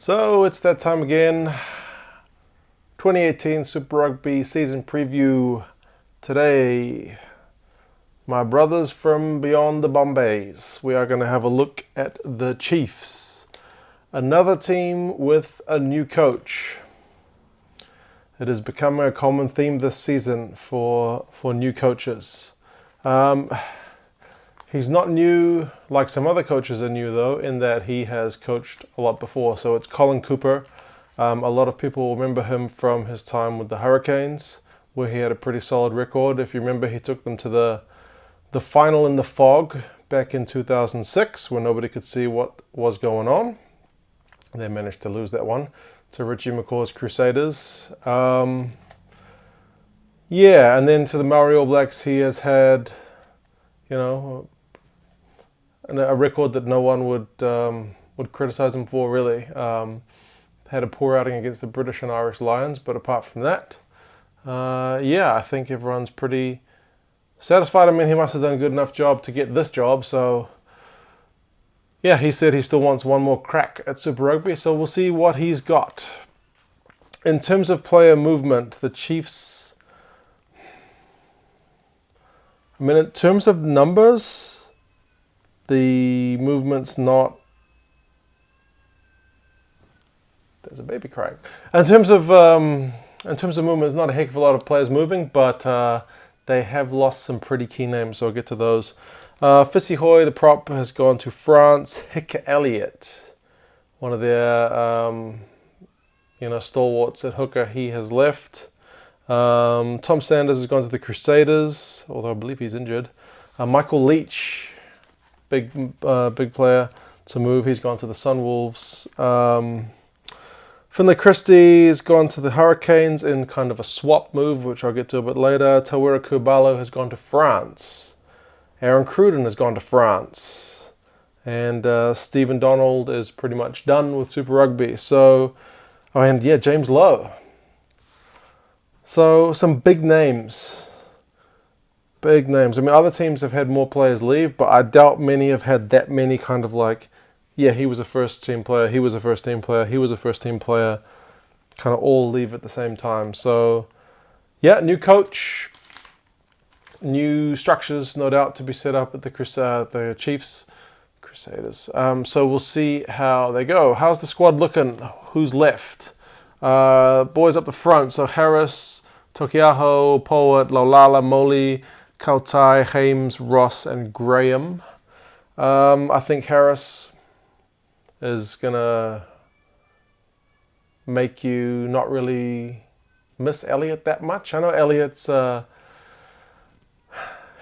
So it's that time again. 2018 Super Rugby season preview. Today, my brothers from beyond the Bombays, we are going to have a look at the Chiefs. Another team with a new coach. It is becoming a common theme this season for new coaches. He's not new like some other coaches are new, though, in that he has coached a lot before. So it's Colin Cooper. A lot of people remember him from his time with the Hurricanes, where he had a pretty solid record. If you remember, he took them to the final in the fog back in 2006, where nobody could see what was going on. They managed to lose that one to Richie McCaw's Crusaders. And then to the Maori All Blacks, he has had, a record that no one would criticise him for, really. Had a poor outing against the British and Irish Lions, but apart from that, I think everyone's pretty satisfied. I mean, he must have done a good enough job to get this job, so yeah, he said he still wants one more crack at Super Rugby, so we'll see what he's got. In terms of player movement, the Chiefs, in terms of numbers, the movement's not... There's a baby crying. In terms of movement, there's not a heck of a lot of players moving, but they have lost some pretty key names, so I'll get to those. Fissy Hoy, the prop, has gone to France. Hick Elliott, one of their stalwarts at hooker, he has left. Tom Sanders has gone to the Crusaders, although I believe he's injured. Michael Leach, big player to move. He's gone to the Sunwolves. Finlay Christie has gone to the Hurricanes in kind of a swap move, which I'll get to a bit later. Tawera Kubalo has gone to France. Aaron Cruden has gone to France. And Stephen Donald is pretty much done with Super Rugby. James Lowe. So some big names. Big names. I mean, other teams have had more players leave, but I doubt many have had that many kind of like, he was a first team player, he was a first team player, he was a first team player, kind of all leave at the same time. So, new coach, new structures, no doubt, to be set up at the Chiefs, Crusaders. So we'll see how they go. How's the squad looking? Who's left? Boys up the front. So Harris, Tokiaho, Poet, Laulala, Moli, Kautai, Hames, Ross, and Graham. I think Harris is going to make you not really miss Elliott that much. I know Elliott's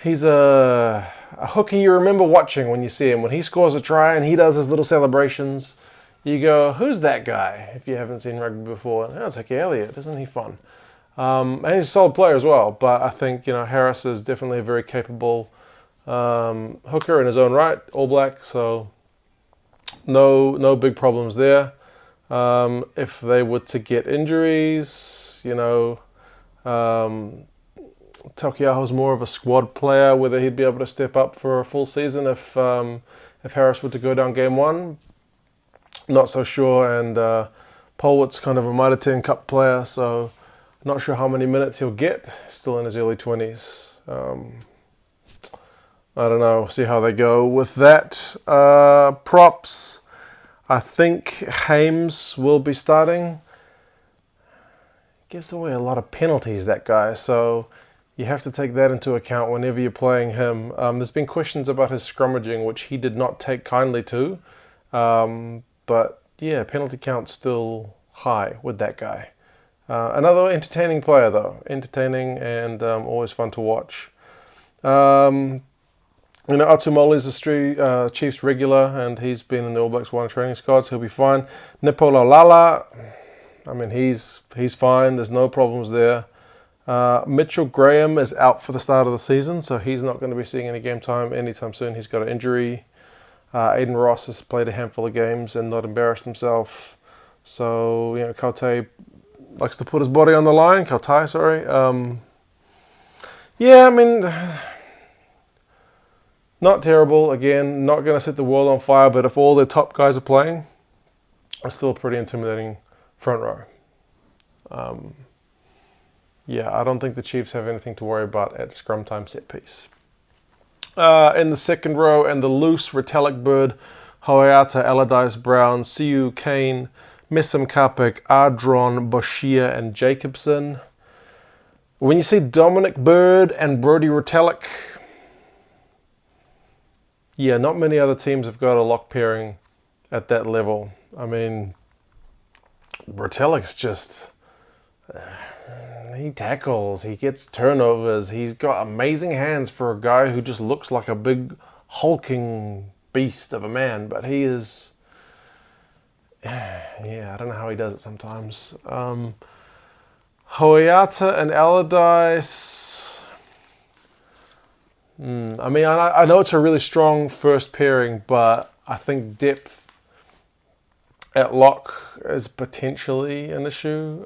he's a hooker you remember watching when you see him. When he scores a try and he does his little celebrations, you go, who's that guy? If you haven't seen rugby before, it's like Elliott, isn't he fun? And he's a solid player as well, but I think Harris is definitely a very capable hooker in his own right, All Black, so no big problems there. If they were to get injuries, Taukei'aho's more of a squad player, whether he'd be able to step up for a full season if Harris were to go down game one, not so sure. And Polwitt's kind of a Mitre 10 Cup player, so not sure how many minutes he'll get, still in his early 20s. I don't know, see how they go with that. Props, I think Hames will be starting. Gives away a lot of penalties, that guy, so you have to take that into account whenever you're playing him. There's been questions about his scrummaging, which he did not take kindly to. Penalty count's still high with that guy. Another entertaining player, though. Entertaining and always fun to watch. Atumoli's a Chiefs regular, and he's been in the All Blacks 1 training squad, so he'll be fine. Nipola Lala, he's fine. There's no problems there. Mitchell Graham is out for the start of the season, so he's not going to be seeing any game time anytime soon. He's got an injury. Aiden Ross has played a handful of games and not embarrassed himself. So, Kautai likes to put his body on the line. Kautai, sorry. Not terrible. Again, not going to set the world on fire, but if all the top guys are playing, are still a pretty intimidating front row. Yeah, I don't think the Chiefs have anything to worry about at scrum time set piece. In the second row, and the loose Retallick Bird, Hoeata, Allardyce, Brown, Siu, Kane, Messam, Karpik, Ardron, Boshier, and Jacobson. When you see Dominic Bird and Brodie Retallick, yeah, not many other teams have got a lock pairing at that level. I mean, Retallick's just... he tackles, he gets turnovers, he's got amazing hands for a guy who just looks like a big hulking beast of a man, but he is... yeah, I don't know how he does it sometimes. Hoeata and Allardyce... I mean, I know it's a really strong first pairing, but I think depth at lock is potentially an issue.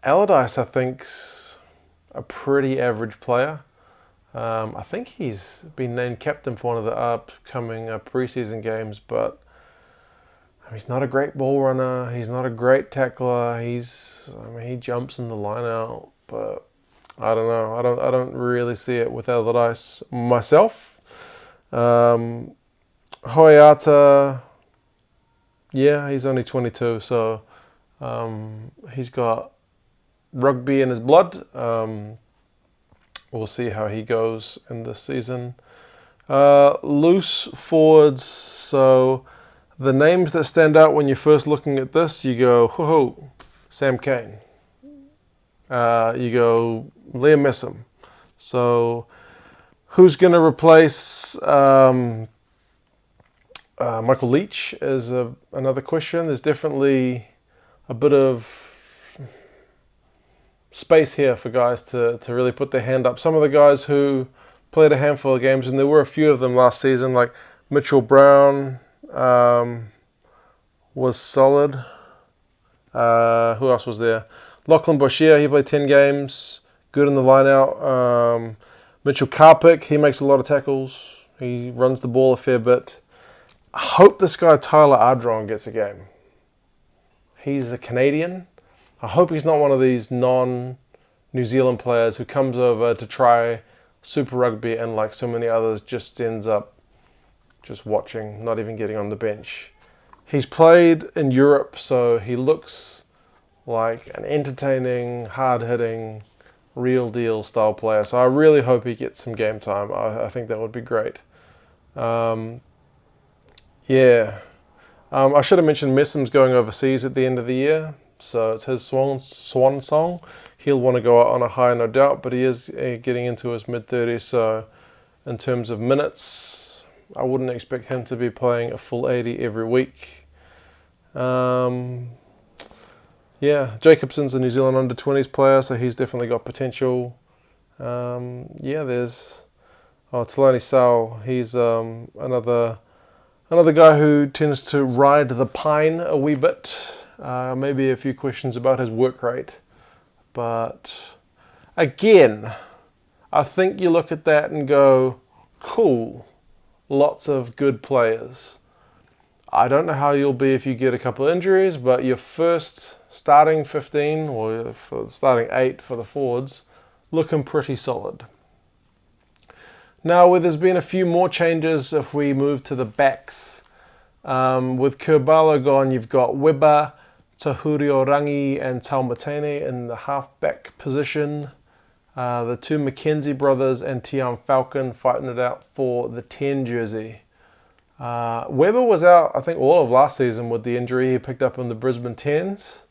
Allardyce, I think's a pretty average player. I think he's been named captain for one of the upcoming preseason games, but he's not a great ball runner. He's not a great tackler. He jumps in the line out, but I don't know. I don't really see it with Allardyce myself. Hoeata, yeah, he's only 22, so he's got rugby in his blood. We'll see how he goes in this season. Loose forwards, so the names that stand out when you're first looking at this, you go, ho, Sam Cane. You go, Liam Messam. So who's going to replace Michael Leach is another question. There's definitely a bit of space here for guys to really put their hand up. Some of the guys who played a handful of games, and there were a few of them last season, like Mitchell Brown was solid. Who else was there? Lachlan Boshier, he played 10 games, good in the line out. Mitchell Karpik, he makes a lot of tackles. He runs the ball a fair bit. I hope this guy Tyler Ardron gets a game. He's a Canadian. I hope he's not one of these non-New Zealand players who comes over to try Super Rugby and, like so many others, just ends up just watching, not even getting on the bench. He's played in Europe, so he looks like an entertaining, hard-hitting, real-deal style player. So I really hope he gets some game time. I think that would be great. Yeah. I should have mentioned Messam's going overseas at the end of the year. So it's his swan song. He'll want to go out on a high, no doubt, but he is getting into his mid-30s. So in terms of minutes, I wouldn't expect him to be playing a full 80 every week. Yeah, Jacobson's a New Zealand under-20s player, so he's definitely got potential. Yeah, there's Talani Sau. He's another guy who tends to ride the pine a wee bit. Maybe a few questions about his work rate. But again, I think you look at that and go, cool, lots of good players. I don't know how you'll be if you get a couple of injuries, but your first starting 15 or starting 8 for the forwards, looking pretty solid. Now, where there's been a few more changes if we move to the backs. With Kurbalo gone, you've got Weber, Tahurio Rangi and Taumatene in the halfback position. The two McKenzie brothers and Tian Falcon fighting it out for the 10 jersey. Weber was out, I think, all of last season with the injury he picked up in the Brisbane 10s.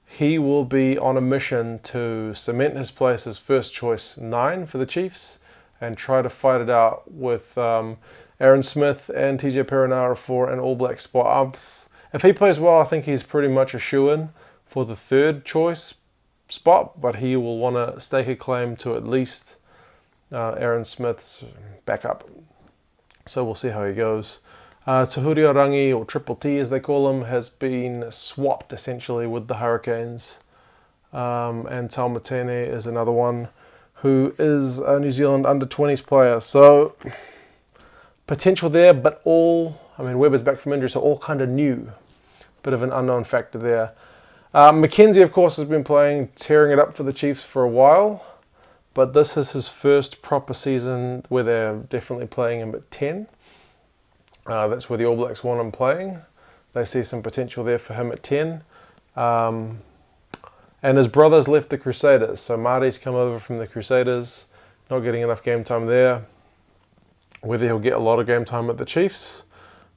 He will be on a mission to cement his place as first choice 9 for the Chiefs and try to fight it out with Aaron Smith and TJ Perenara for an All Black spot. If he plays well, I think he's pretty much a shoo-in for the third choice spot, but he will want to stake a claim to at least Aaron Smith's backup. So we'll see how he goes. Tahurio Rangi, or Triple T as they call him, has been swapped essentially with the Hurricanes. And Taumatene is another one who is a New Zealand under-20s player. So potential there, but Weber's back from injury, so all kind of new. bit of an unknown factor there. Mackenzie, of course, has been tearing it up for the Chiefs for a while, but this is his first proper season where they're definitely playing him at 10. That's where the All Blacks want him playing. They see some potential there for him at 10. And his brother's left the Crusaders, so Marty's come over from the Crusaders, not getting enough game time there. Whether he'll get a lot of game time at the Chiefs,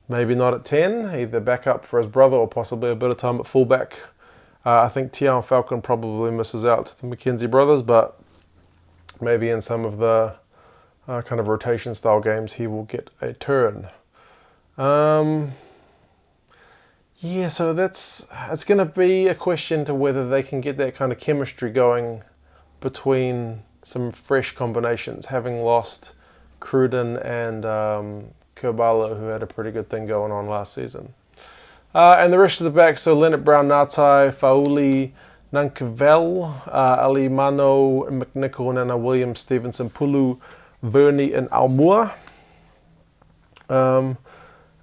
maybe not at 10, either back up for his brother or possibly a bit of time at fullback. I think Tian Falcon probably misses out to the Mackenzie brothers, but maybe in some of the kind of rotation style games he will get a turn. Yeah, so it's going to be a question to whether they can get that kind of chemistry going between some fresh combinations, having lost Cruden and Kerbalo, who had a pretty good thing going on last season. And the rest of the backs, so Leonard Brown, Ngatai, Fauli, Nankavel, Ali Mano, McNichol, Nana Williams, Stevenson, Pulu, Verney, and Almua.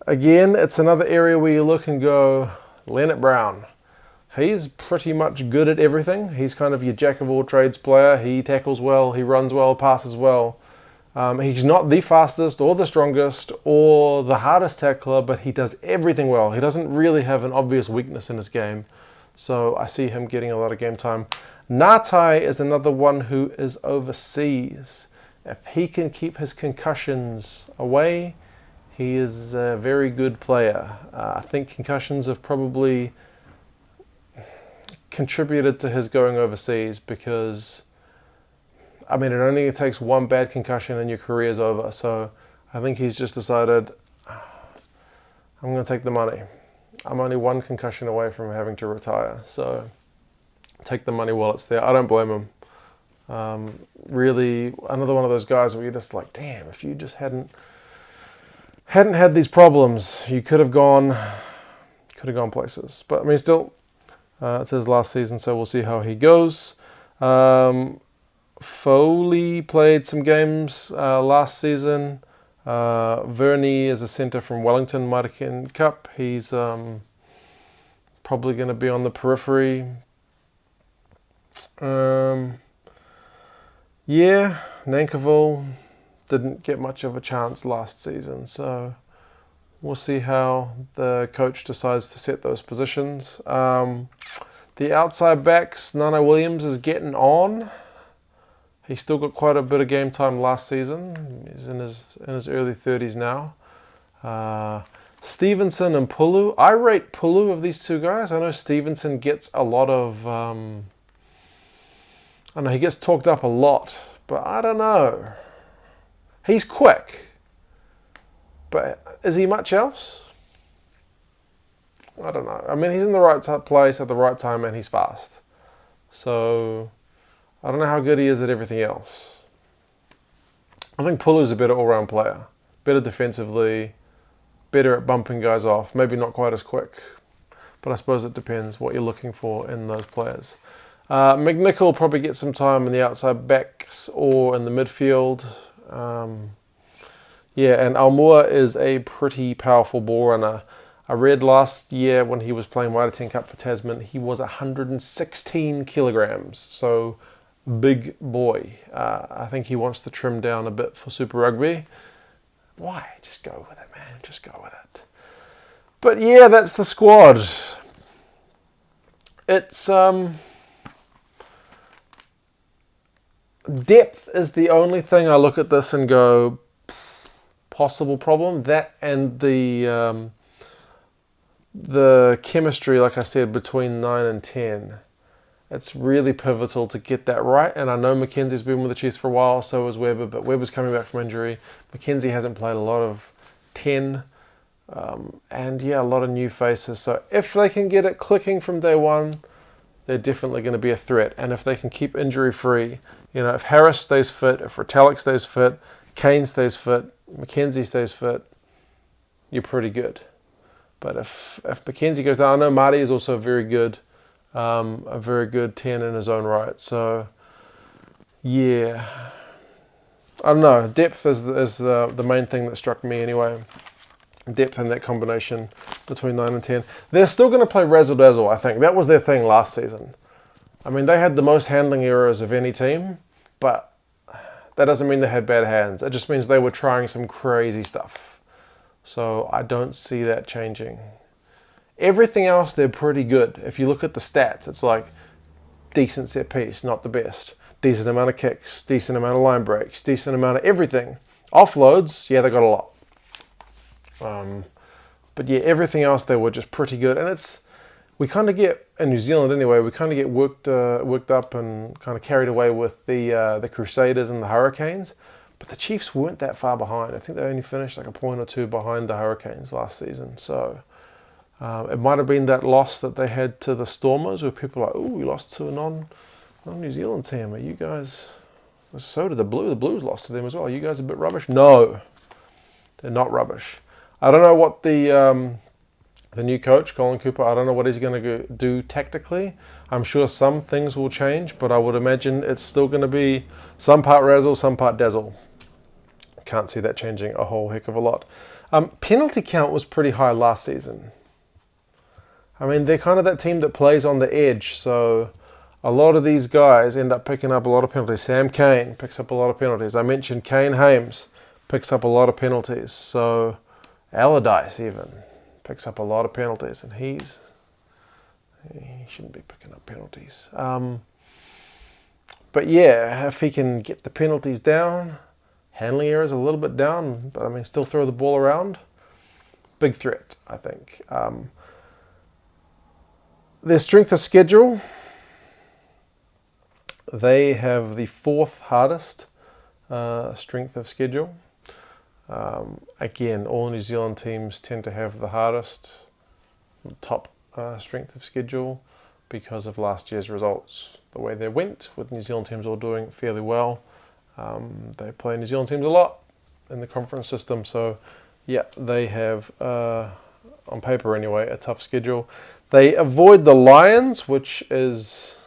Again, it's another area where you look and go, Leonard Brown. He's pretty much good at everything. He's kind of your jack-of-all-trades player. He tackles well, he runs well, passes well. He's not the fastest or the strongest or the hardest tackler, but he does everything well. He doesn't really have an obvious weakness in his game. So I see him getting a lot of game time. Ngatai is another one who is overseas. If he can keep his concussions away, he is a very good player. I think concussions have probably contributed to his going overseas because, I mean, it only takes one bad concussion and your career's over. So I think he's just decided, I'm going to take the money. I'm only one concussion away from having to retire. So take the money while it's there. I don't blame him. Really, another one of those guys where you're just like, damn, if you just hadn't had these problems, you could have gone places. But I mean, still, it's his last season, so we'll see how he goes. Foley played some games last season. Verney is a centre from Wellington, Mitre Cup. He's probably going to be on the periphery. Yeah, Nankivell didn't get much of a chance last season, so we'll see how the coach decides to set those positions. The outside backs, Nana Williams is getting on. He still got quite a bit of game time last season. He's in his early 30s now. Stevenson and Pulu. I rate Pulu of these two guys. I know Stevenson gets a lot of... I know he gets talked up a lot, but I don't know. He's quick, but is he much else? I don't know. I mean, he's in the right place at the right time and he's fast. So I don't know how good he is at everything else. I think Pulu's a better all-round player. Better defensively, better at bumping guys off. Maybe not quite as quick, but I suppose it depends what you're looking for in those players. McNichol will probably get some time in the outside backs or in the midfield. Yeah, and Almua is a pretty powerful ball runner. I read last year when he was playing Mitre Cup for Tasman, he was 116 kilograms, so big boy. I think he wants to trim down a bit for Super Rugby. Why? Just go with it, man. Just go with it. But yeah, that's the squad. It's... depth is the only thing I look at this and go, possible problem. That and the chemistry, like I said, between 9 and 10. It's really pivotal to get that right. And I know Mackenzie's been with the Chiefs for a while, so has Weber, but Weber's coming back from injury. Mackenzie hasn't played a lot of 10. And yeah, a lot of new faces. So if they can get it clicking from day one, they're definitely going to be a threat. And if they can keep injury free, you know, if Harris stays fit, if Retallick stays fit, Kane stays fit, Mackenzie stays fit, you're pretty good. But if Mackenzie goes down, I know Marty is also very good, a very good 10 in his own right. So yeah, I don't know. Depth is the main thing that struck me anyway. depth in that combination between 9 and 10. They're still going to play razzle-dazzle, I think. That was their thing last season. I mean, they had the most handling errors of any team, but that doesn't mean they had bad hands. It just means they were trying some crazy stuff. So I don't see that changing. Everything else, they're pretty good. If you look at the stats, it's like decent set piece, not the best. Decent amount of kicks, decent amount of line breaks, decent amount of everything. Offloads, yeah, they got a lot. But yeah, everything else they were just pretty good. And we kind of get, in New Zealand anyway, we kind of get worked up and kind of carried away with the Crusaders and the Hurricanes. But the Chiefs weren't that far behind. I think they only finished like a point or two behind the Hurricanes last season. So it might have been that loss that they had to the Stormers where people are like, oh, we lost to a non-New Zealand team. Are you guys... So did the Blues. The Blues lost to them as well. Are you guys a bit rubbish? No, they're not rubbish. I don't know what the new coach, Colin Cooper, I don't know what he's going to do tactically. I'm sure some things will change, but I would imagine it's still going to be some part razzle, some part dazzle. Can't see that changing a whole heck of a lot. Penalty count was pretty high last season. I mean, they're kind of that team that plays on the edge, so a lot of these guys end up picking up a lot of penalties. Sam Cane picks up a lot of penalties. I mentioned Kane Hames picks up a lot of penalties. So Allardyce even picks up a lot of penalties, and he shouldn't be picking up penalties. But yeah, if he can get the penalties down, handling errors a little bit down, but I mean, still throw the ball around, big threat, I think. Their strength of schedule, they have the 4th hardest strength of schedule. Again, all New Zealand teams tend to have the hardest top strength of schedule because of last year's results. The way they went, with New Zealand teams all doing fairly well. They play New Zealand teams a lot in the conference system, so yeah, they have, on paper anyway, a tough schedule. They avoid the Lions, which is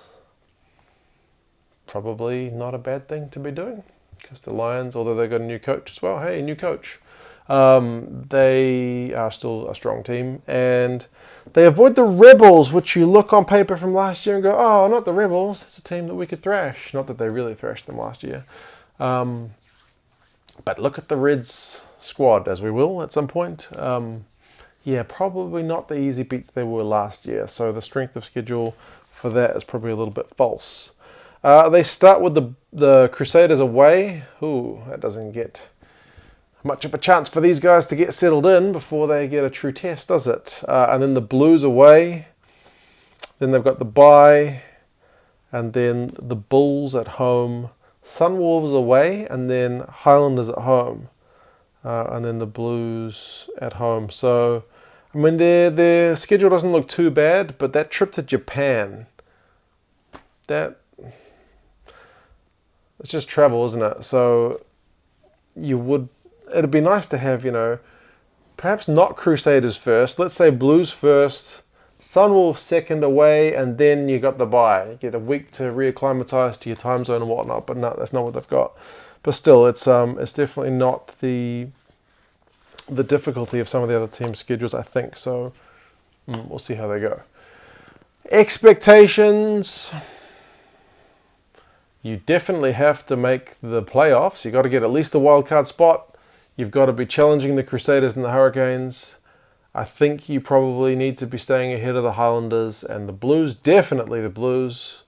probably not a bad thing to be doing, because the Lions, although they've got a new coach as well, hey, new coach, they are still a strong team. And they avoid the Rebels, which you look on paper from last year and go, oh, not the Rebels, it's a team that we could thrash. Not that they really thrashed them last year. But look at the Reds squad, as we will at some point. Yeah, probably not the easy beats they were last year. So the strength of schedule for that is probably a little bit false. They start with the Crusaders away. Ooh, that doesn't get much of a chance for these guys to get settled in before they get a true test, does it? And then the Blues away. Then they've got the bye. And then the Bulls at home. Sunwolves away. And then Highlanders at home. And then the Blues at home. So, I mean, their schedule doesn't look too bad, but that trip to Japan, it's just travel, isn't it? So it'd be nice to have, perhaps not Crusaders first. Let's say Blues first, Sunwolves second away, and then you got the bye. You get a week to reacclimatise to your time zone and whatnot, but no, that's not what they've got. But still, it's definitely not the difficulty of some of the other teams' schedules, I think. So we'll see how they go. Expectations. You definitely have to make the playoffs. You've got to get at least a wild card spot. You've got to be challenging the Crusaders and the Hurricanes. I think you probably need to be staying ahead of the Highlanders and the Blues. Definitely the Blues.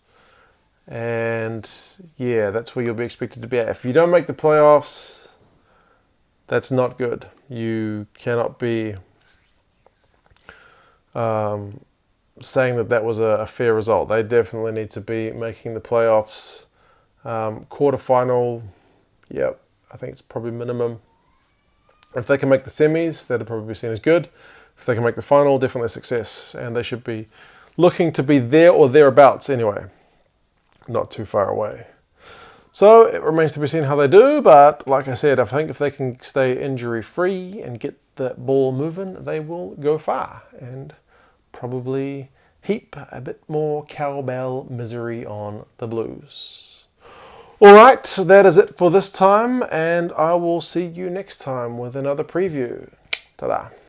And yeah, that's where you'll be expected to be at. If you don't make the playoffs, that's not good. You cannot be saying that was a fair result. They definitely need to be making the playoffs. Quarterfinal, yep, I think it's probably minimum. If they can make the semis, that'd probably be seen as good. If they can make the final, definitely a success. And they should be looking to be there or thereabouts anyway. Not too far away. So it remains to be seen how they do, but like I said, I think if they can stay injury-free and get that ball moving, they will go far and probably heap a bit more cowbell misery on the Blues. All right, that is it for this time, and I will see you next time with another preview. Ta-da.